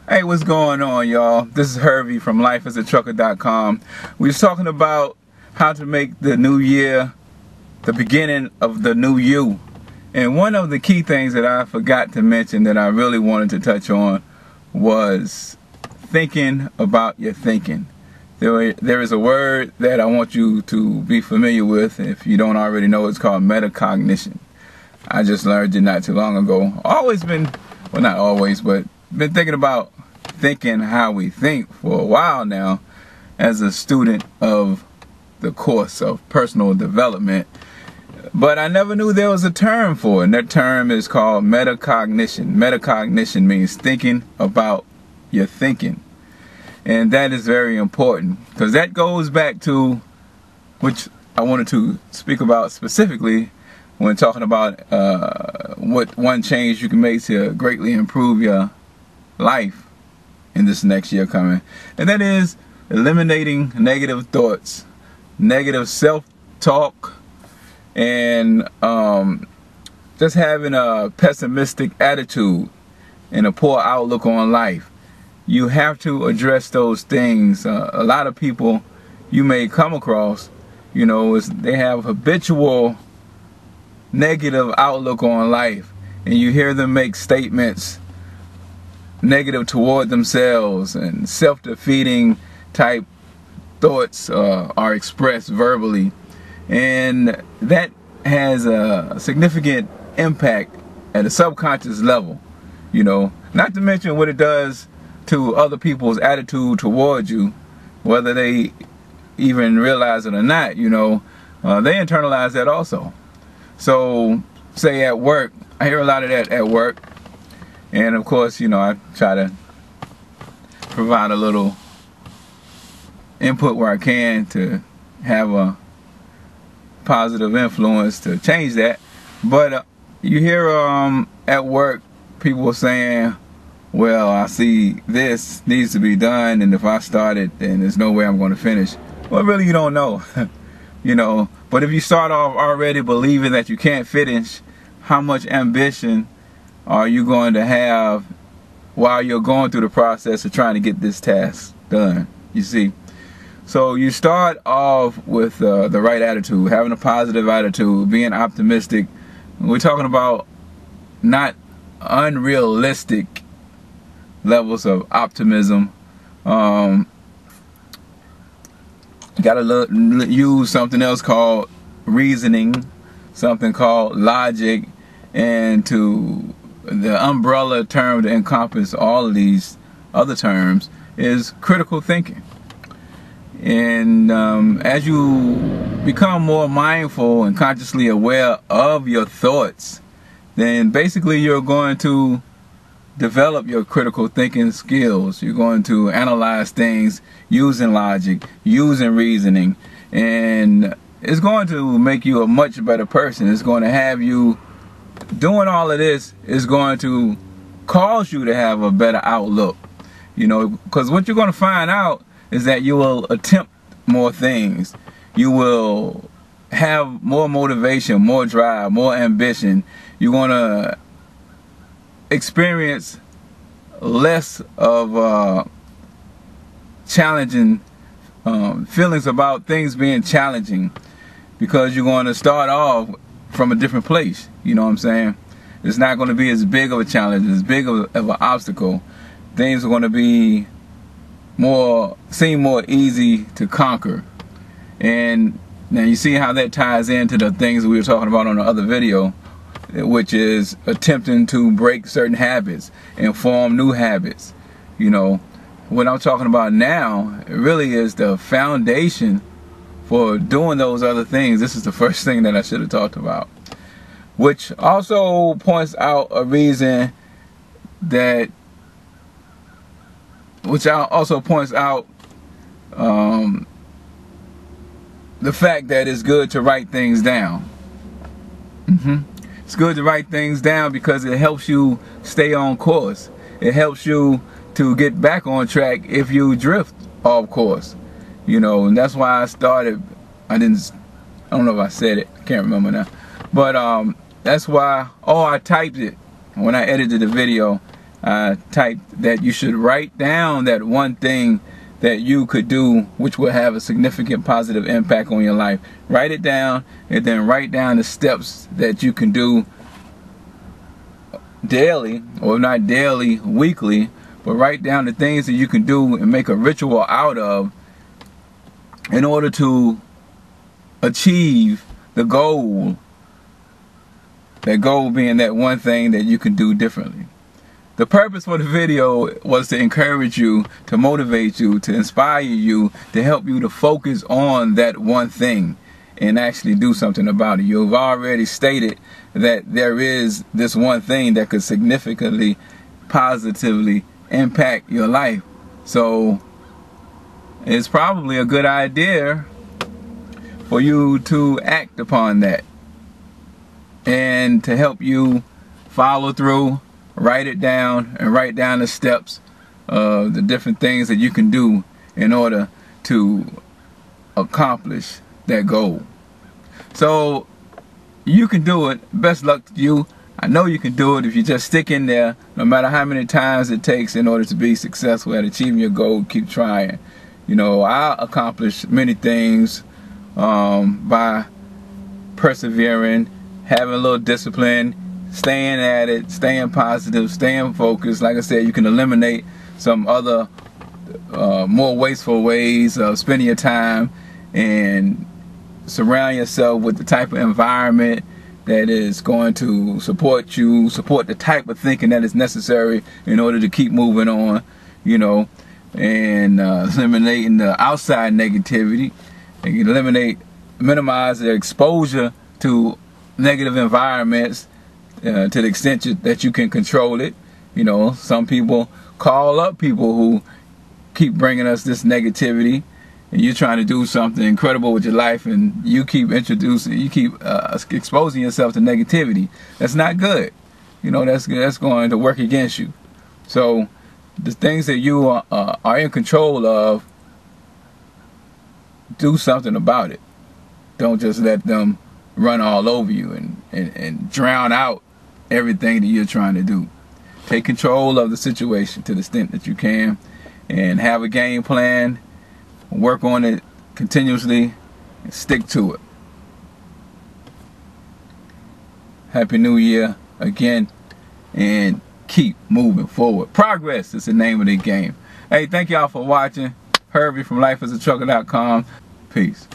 Hey, what's going on, y'all? This is Hervey from lifeasatrucker.com. We was talking about how to make the new year the beginning of the new you. And one of the key things that I forgot to mention that I really wanted to touch on was thinking about your thinking. There is a word that I want you to be familiar with. If you don't already know, it's called metacognition. I just learned it not too long ago. Always been, well, not always, but been thinking about thinking how we think for a while now as a student of the course of personal development. But I never knew there was a term for it, and that term is called metacognition. Metacognition means thinking about your thinking. And that is very important because that goes back to, which I wanted to speak about specifically when talking about what one change you can make to greatly improve your life in this next year coming. And that is eliminating negative thoughts, negative self-talk, and just having a pessimistic attitude and a poor outlook on life. You have to address those things. A lot of people you may come across, you know, they have habitual negative outlook on life, and you hear them make statements negative toward themselves, and self-defeating type thoughts are expressed verbally, and that has a significant impact at a subconscious level, you know, not to mention what it does to other people's attitude towards you, whether they even realize it or not. You know, they internalize that also. So say at work, I hear a lot of that at work. And of course, you know, I try to provide a little input where I can to have a positive influence to change that. But you hear at work people saying, well, I see this needs to be done, and if I start it, then there's no way I'm going to finish. Well, really, you don't know. You know, but if you start off already believing that you can't finish, how much ambition are you going to have while you're going through the process of trying to get this task done? You see, so you start off with the right attitude, having a positive attitude, being optimistic. We're talking about not unrealistic levels of optimism. You gotta use something else called reasoning, something called logic, and to the umbrella term to encompass all of these other terms is critical thinking. And as you become more mindful and consciously aware of your thoughts, then basically you're going to develop your critical thinking skills. You're going to analyze things using logic, using reasoning, and it's going to make you a much better person. It's going to have you doing all of this is going to cause you to have a better outlook, you know, because what you're going to find out is that you will attempt more things. You will have more motivation, more drive, more ambition. You're going to experience less of challenging feelings about things being challenging, because you're going to start off from a different place. You know what I'm saying? It's not going to be as big of a challenge, as big of an obstacle. Things are going to be seem more easy to conquer. And now you see how that ties into the things we were talking about on the other video, which is attempting to break certain habits and form new habits. You know, what I'm talking about now really is the foundation for doing those other things. This is the first thing that I should have talked about, which also points out a reason that, the fact that it's good to write things down. It's good to write things down because it helps you stay on course. It helps you to get back on track if you drift off course. You know, and that's why I started. I don't know if I said it. I can't remember now. But that's why. Oh, I typed it when I edited the video. I typed that you should write down that one thing that you could do which will have a significant positive impact on your life. Write it down, and then write down the steps that you can do daily, or not daily, weekly, but write down the things that you can do and make a ritual out of in order to achieve the goal. That goal being that one thing that you can do differently. The purpose for the video was to encourage you, to motivate you, to inspire you, to help you to focus on that one thing and actually do something about it. You've already stated that there is this one thing that could significantly, positively impact your life. So it's probably a good idea for you to act upon that, and to help you follow through. Write it down, and write down the steps of the different things that you can do in order to accomplish that goal. So you can do it. Best luck to you. I know you can do it if you just stick in there, no matter how many times it takes in order to be successful at achieving your goal. Keep trying. You know, I accomplished many things by persevering, having a little discipline, staying at it, staying positive, staying focused. Like I said, you can eliminate some other more wasteful ways of spending your time, and surround yourself with the type of environment that is going to support you, support the type of thinking that is necessary in order to keep moving on, you know, and eliminating the outside negativity, and minimize the exposure to negative environments to the extent that you can control it. You know, some people call up people who keep bringing us this negativity, and you're trying to do something incredible with your life, and you keep exposing yourself to negativity. That's not good. You know, that's going to work against you. So the things that you are in control of, do something about it. Don't just let them run all over you and drown out everything that you're trying to do. Take control of the situation to the extent that you can, and have a game plan, work on it continuously, and stick to it. Happy New Year again, and keep moving forward. Progress is the name of the game. Hey, thank y'all for watching. Herbie from LifeAsATrucker.com. Peace.